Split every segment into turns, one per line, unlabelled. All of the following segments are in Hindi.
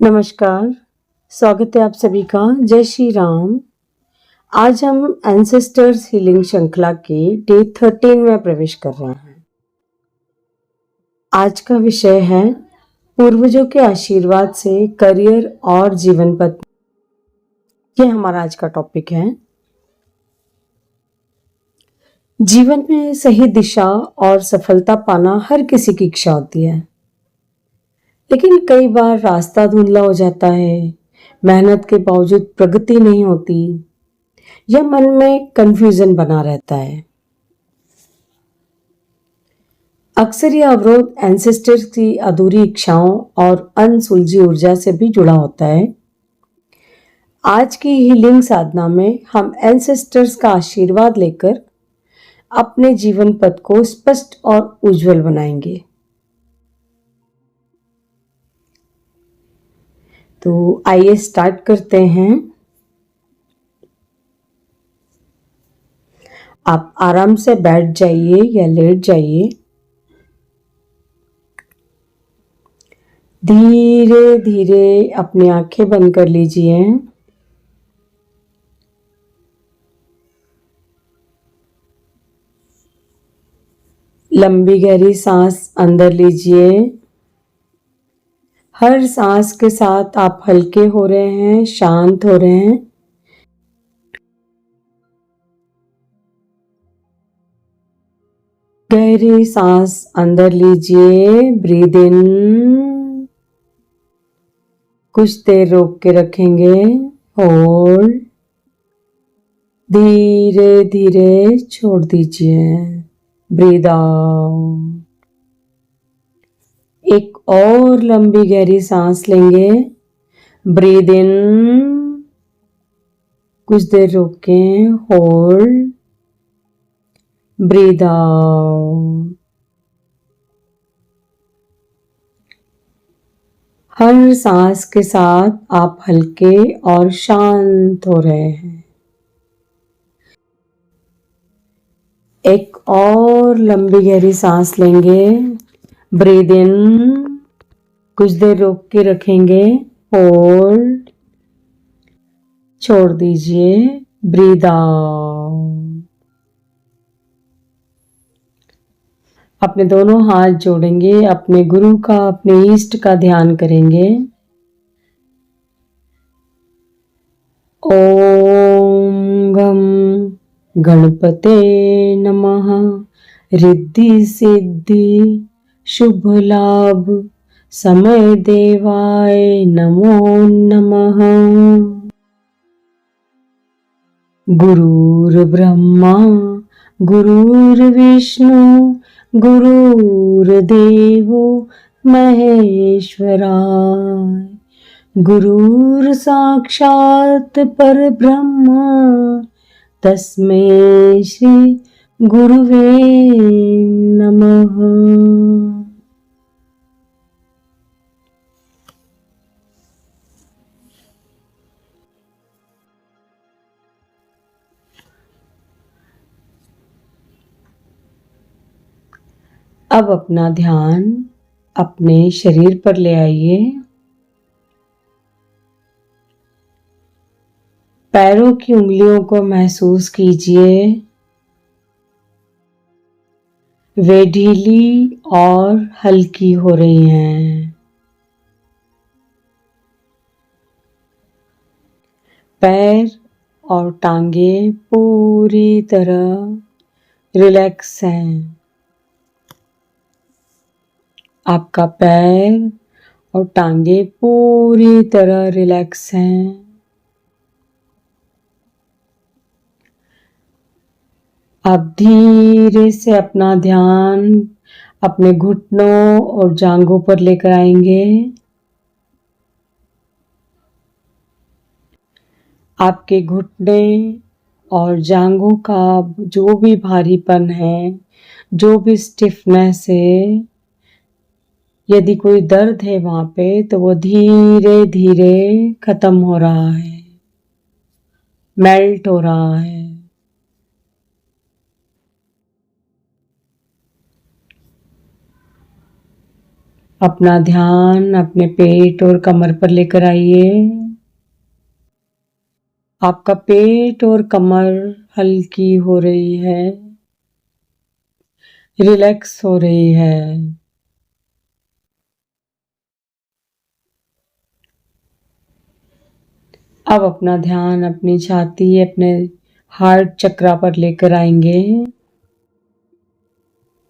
नमस्कार, स्वागत है आप सभी का। जय श्री राम। आज हम एंसेस्टर्स हीलिंग श्रृंखला के डे 13 में प्रवेश कर रहे हैं। आज का विषय है पूर्वजों के आशीर्वाद से करियर और जीवन पथ। ये हमारा आज का टॉपिक है। जीवन में सही दिशा और सफलता पाना हर किसी की इच्छा होती है, लेकिन कई बार रास्ता धुंधला हो जाता है, मेहनत के बावजूद प्रगति नहीं होती या मन में कंफ्यूजन बना रहता है। अक्सर यह अवरोध एंसेस्टर्स की अधूरी इच्छाओं और अनसुलझी ऊर्जा से भी जुड़ा होता है। आज की हीलिंग साधना में हम एंसेस्टर्स का आशीर्वाद लेकर अपने जीवन पथ को स्पष्ट और उज्जवल बनाएंगे। तो आइए स्टार्ट करते हैं। आप आराम से बैठ जाइए या लेट जाइए। धीरे धीरे अपनी आंखें बंद कर लीजिए। लंबी गहरी सांस अंदर लीजिए। हर सांस के साथ आप हल्के हो रहे हैं, शांत हो रहे हैं। गहरी सांस अंदर लीजिए, ब्रीद इन। कुछ देर रोक के रखेंगे, होल्ड। धीरे धीरे छोड़ दीजिए, ब्रीद आउट। एक और लंबी गहरी सांस लेंगे, ब्रीद इन। कुछ देर रोकें, होल्ड, ब्रीद आउट। हर सांस के साथ आप हल्के और शांत हो रहे हैं। एक और लंबी गहरी सांस लेंगे, ब्रीद इन। कुछ देर रोक के रखेंगे, होल्ड, छोड़ दीजिए, ब्रीद आउट। अपने दोनों हाथ जोड़ेंगे, अपने गुरु का, अपने ईष्ट का ध्यान करेंगे। ओम गम गणपते नमः। रिद्धि सिद्धि शुभ लाभ समय देवाय नमो नमः। गुरुर्ब्रह्मा गुरुर्विष्णु गुरुर्देवो महेश्वराय। गुरुर् साक्षात् परब्रह्म तस्मै श्री गुरुवे नमः। अब अपना ध्यान अपने शरीर पर ले आइए। पैरों की उंगलियों को महसूस कीजिए। वे ढीली और हल्की हो रही हैं। पैर और टांगे पूरी तरह रिलैक्स हैं। आपका पैर और टांगे पूरी तरह रिलैक्स हैं। आप धीरे से अपना ध्यान अपने घुटनों और जांघों पर लेकर आएंगे। आपके घुटने और जांघों का जो भी भारीपन है, जो भी स्टिफनेस है, यदि कोई दर्द है वहां पे, तो वो धीरे धीरे खत्म हो रहा है, मेल्ट हो रहा है। अपना ध्यान अपने पेट और कमर पर लेकर आइए। आपका पेट और कमर हल्की हो रही है, रिलैक्स हो रही है। अब अपना ध्यान अपनी छाती, अपने हार्ट चक्रा पर लेकर आएंगे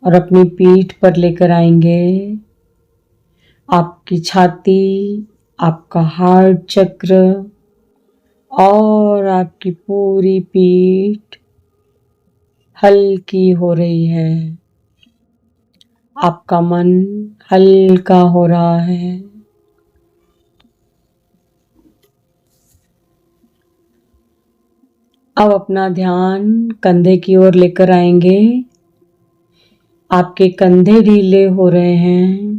और अपनी पीठ पर लेकर आएंगे। आपकी छाती, आपका हार्ट चक्र और आपकी पूरी पीठ हल्की हो रही है। आपका मन हल्का हो रहा है। अब अपना ध्यान कंधे की ओर लेकर आएंगे। आपके कंधे ढीले हो रहे हैं।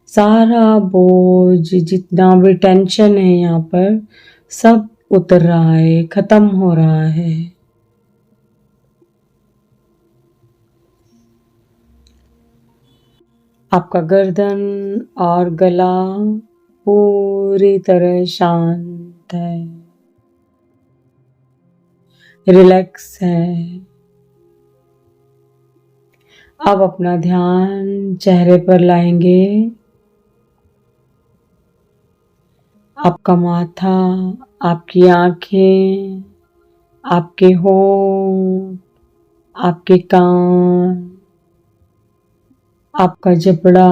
सारा बोझ, जितना भी टेंशन है यहाँ पर, सब उतर रहा है, खत्म हो रहा है। आपका गर्दन और गला पूरी तरह शांत है, रिलैक्स है। अब अपना ध्यान चेहरे पर लाएंगे। आपका माथा, आपकी आंखें, आपके होंठ, आपके कान, आपका जबड़ा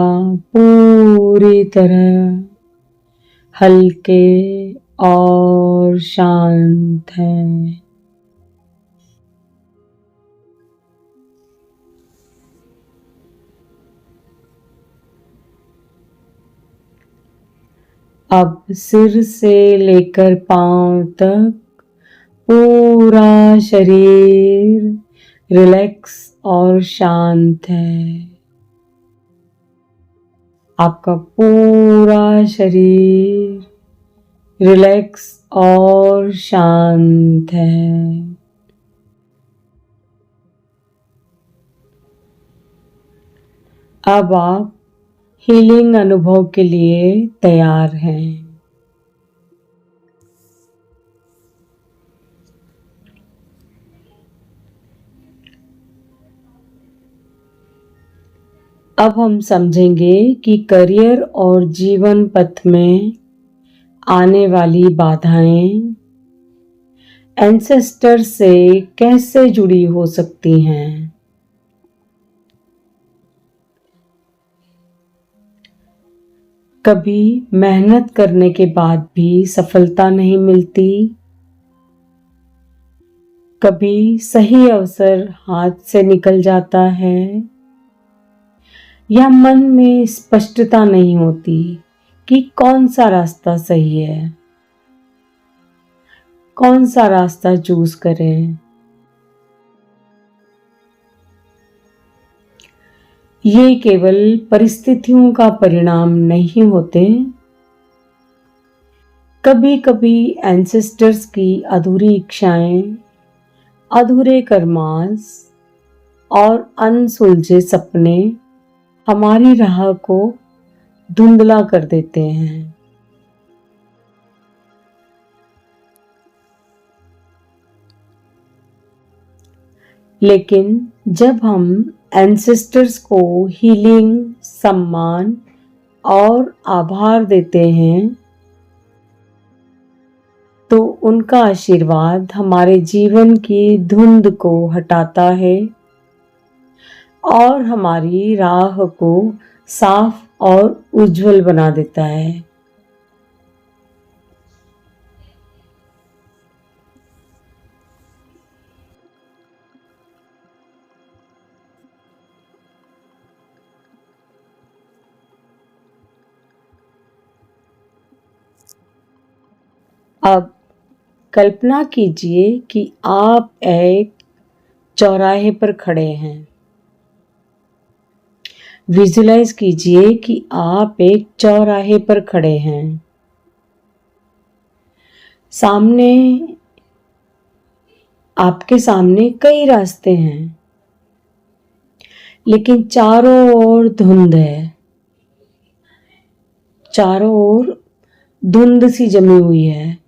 पूरी तरह हल्के और शांत है। अब सिर से लेकर पांव तक पूरा शरीर रिलैक्स और शांत है। आपका पूरा शरीर रिलैक्स और शांत है। अब आप हीलिंग अनुभव के लिए तैयार हैं। अब हम समझेंगे कि करियर और जीवन पथ में आने वाली बाधाएं एंसेस्टर से कैसे जुड़ी हो सकती हैं। कभी मेहनत करने के बाद भी सफलता नहीं मिलती, कभी सही अवसर हाथ से निकल जाता है, या मन में स्पष्टता नहीं होती कि कौन सा रास्ता सही है, कौन सा रास्ता चूज करें। ये केवल परिस्थितियों का परिणाम नहीं होते। कभी कभी एंसेस्टर्स की अधूरी इच्छाएं, अधूरे कर्मास और अनसुलझे सपने हमारी राह को धुंधला कर देते हैं। लेकिन जब हम एंसेस्टर्स को हीलिंग, सम्मान और आभार देते हैं, तो उनका आशीर्वाद हमारे जीवन की धुंध को हटाता है और हमारी राह को साफ और उज्जवल बना देता है। अब कल्पना कीजिए कि आप एक चौराहे पर खड़े हैं। विजुलाइज कीजिए कि आप एक चौराहे पर खड़े हैं। सामने, आपके सामने कई रास्ते हैं, लेकिन चारों ओर धुंध है, चारों ओर धुंध सी जमी हुई है।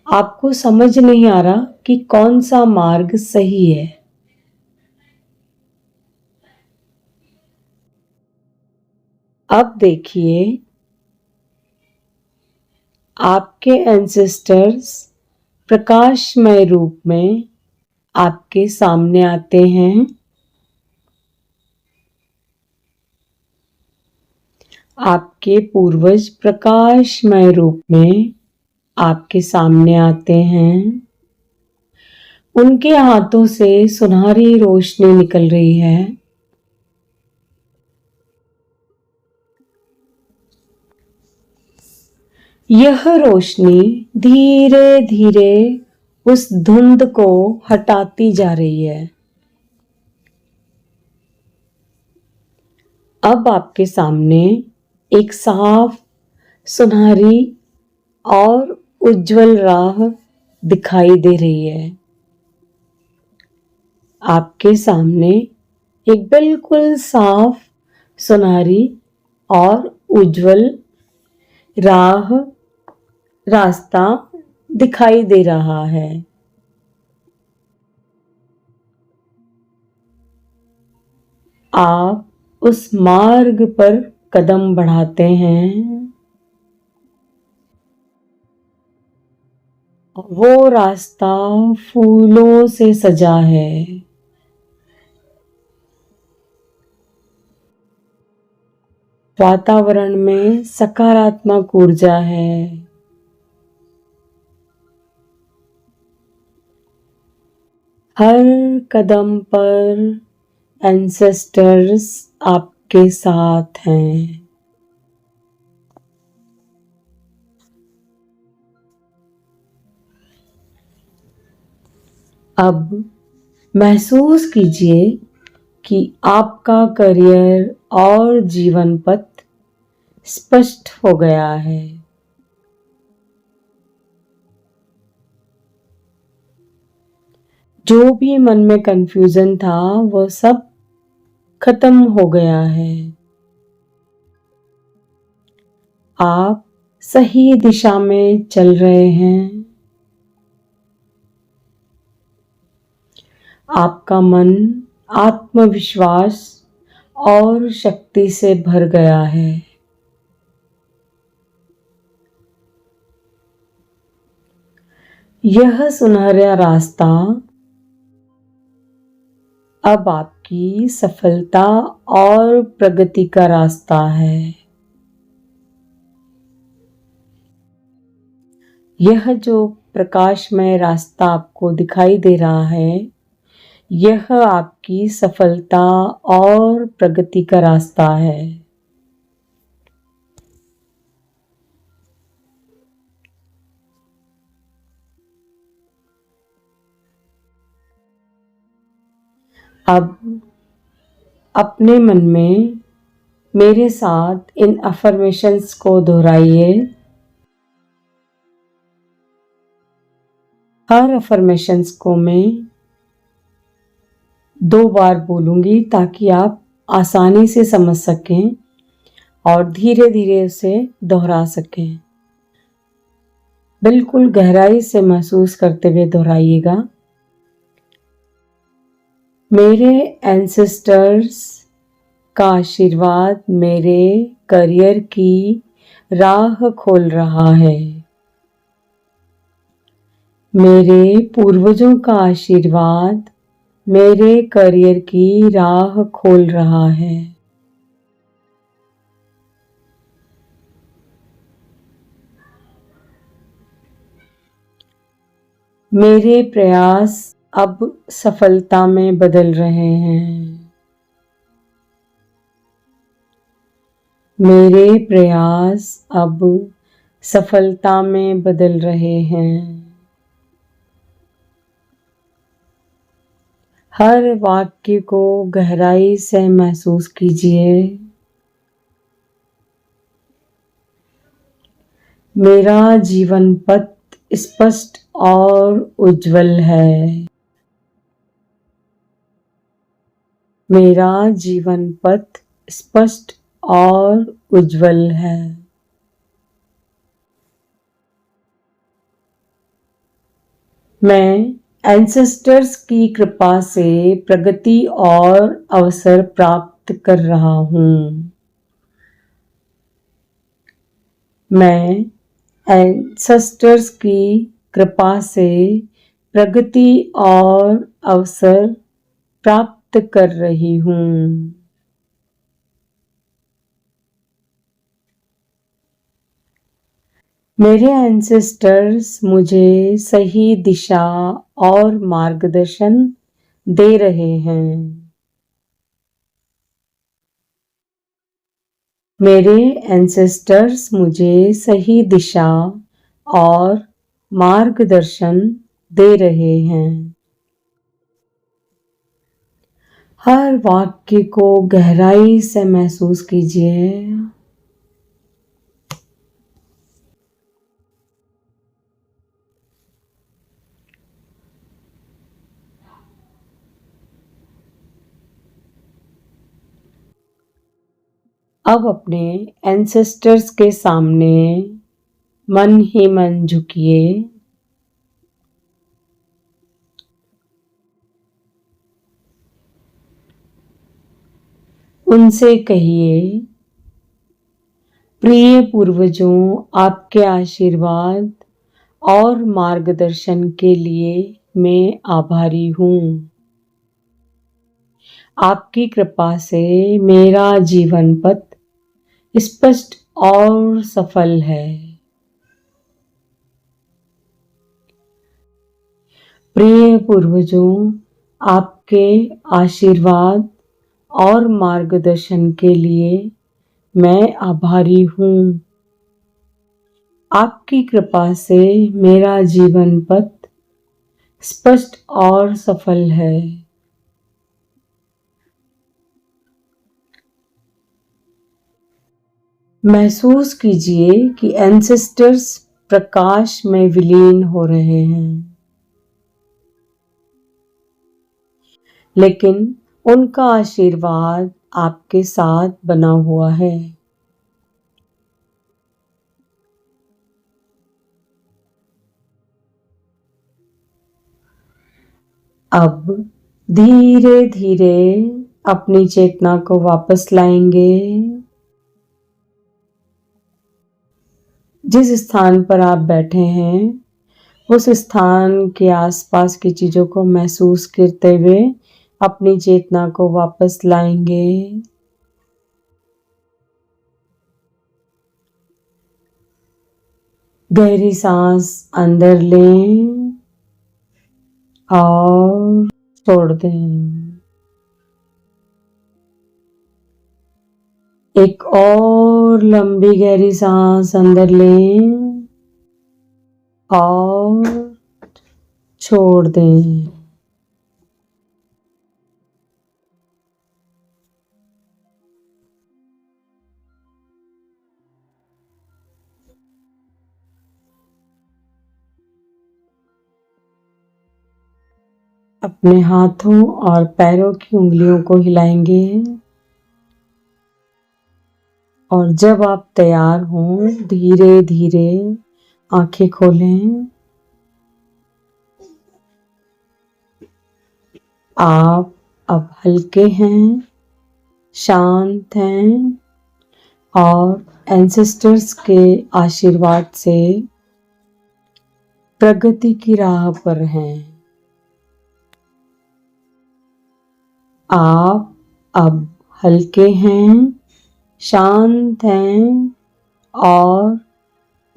आपको समझ नहीं आ रहा कि कौन सा मार्ग सही है। अब देखिए, आपके एंसेस्टर्स प्रकाशमय रूप में आपके सामने आते हैं। आपके पूर्वज प्रकाशमय रूप में आपके सामने आते हैं। उनके हाथों से सुनहरी रोशनी निकल रही है। यह रोशनी धीरे धीरे उस धुंध को हटाती जा रही है। अब आपके सामने एक साफ, सुनहरी और उज्जवल राह दिखाई दे रही है। आपके सामने एक बिल्कुल साफ, सुनहरी और उज्जवल रास्ता दिखाई दे रहा है। आप उस मार्ग पर कदम बढ़ाते हैं। वो रास्ता फूलों से सजा है। वातावरण में सकारात्मक ऊर्जा है। हर कदम पर एंसेस्टर्स आपके साथ हैं। अब महसूस कीजिए कि आपका करियर और जीवन पथ स्पष्ट हो गया है। जो भी मन में कंफ्यूजन था वो सब खत्म हो गया है। आप सही दिशा में चल रहे हैं। आपका मन आत्मविश्वास और शक्ति से भर गया है। यह सुनहरा रास्ता अब आपकी सफलता और प्रगति का रास्ता है। यह जो प्रकाशमय रास्ता आपको दिखाई दे रहा है, यह आपकी सफलता और प्रगति का रास्ता है। अब अपने मन में मेरे साथ इन अफर्मेशंस को दोहराइए। हर अफर्मेशंस को मैं 2 बार बोलूंगी ताकि आप आसानी से समझ सकें और धीरे धीरे उसे दोहरा सकें। बिल्कुल गहराई से महसूस करते हुए दोहराइएगा। मेरे एंसेस्टर्स का आशीर्वाद मेरे करियर की राह खोल रहा है। मेरे पूर्वजों का आशीर्वाद मेरे करियर की राह खोल रहा है। मेरे प्रयास अब सफलता में बदल रहे हैं। मेरे प्रयास अब सफलता में बदल रहे हैं। हर वाक्य को गहराई से महसूस कीजिए। मेरा जीवन पथ स्पष्ट और उज्जवल है। मेरा जीवन पथ स्पष्ट और उज्जवल है। मैं एंसेस्टर्स की कृपा से प्रगति और अवसर प्राप्त कर रहा हूँ। मैं एंसेस्टर्स की कृपा से प्रगति और अवसर प्राप्त कर रही हूँ। मेरे एंसेस्टर्स मुझे सही दिशा और मार्गदर्शन दे रहे हैं। मेरे एंसेस्टर्स मुझे सही दिशा और मार्गदर्शन दे रहे हैं। हर वाक्य को गहराई से महसूस कीजिए। अब अपने एंसेस्टर्स के सामने मन ही मन झुकिए। उनसे कहिए, प्रिय पूर्वजों, आपके आशीर्वाद और मार्गदर्शन के लिए मैं आभारी हूँ। आपकी कृपा से मेरा जीवन पथ स्पष्ट और सफल है। प्रिय पूर्वजों, आपके आशीर्वाद और मार्गदर्शन के लिए मैं आभारी हूँ। आपकी कृपा से मेरा जीवन पथ स्पष्ट और सफल है। महसूस कीजिए कि एंसेस्टर्स प्रकाश में विलीन हो रहे हैं, लेकिन उनका आशीर्वाद आपके साथ बना हुआ है। अब धीरे धीरे अपनी चेतना को वापस लाएंगे। जिस स्थान पर आप बैठे हैं उस स्थान के आसपास की चीजों को महसूस करते हुए अपनी चेतना को वापस लाएंगे। गहरी सांस अंदर लें और छोड़ दें। एक और लंबी गहरी सांस अंदर लें और छोड़ दें। अपने हाथों और पैरों की उंगलियों को हिलाएंगे और जब आप तैयार हों धीरे धीरे आंखें खोलें। आप अब हल्के हैं, शांत हैं और एंसेस्टर्स के आशीर्वाद से प्रगति की राह पर हैं। आप अब हल्के हैं, शांत हैं और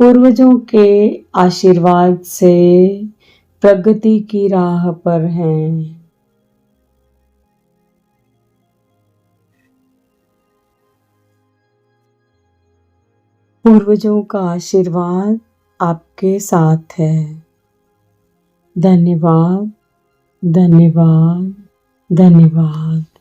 पूर्वजों के आशीर्वाद से प्रगति की राह पर हैं। पूर्वजों का आशीर्वाद आपके साथ है। धन्यवाद, धन्यवाद, धन्यवाद।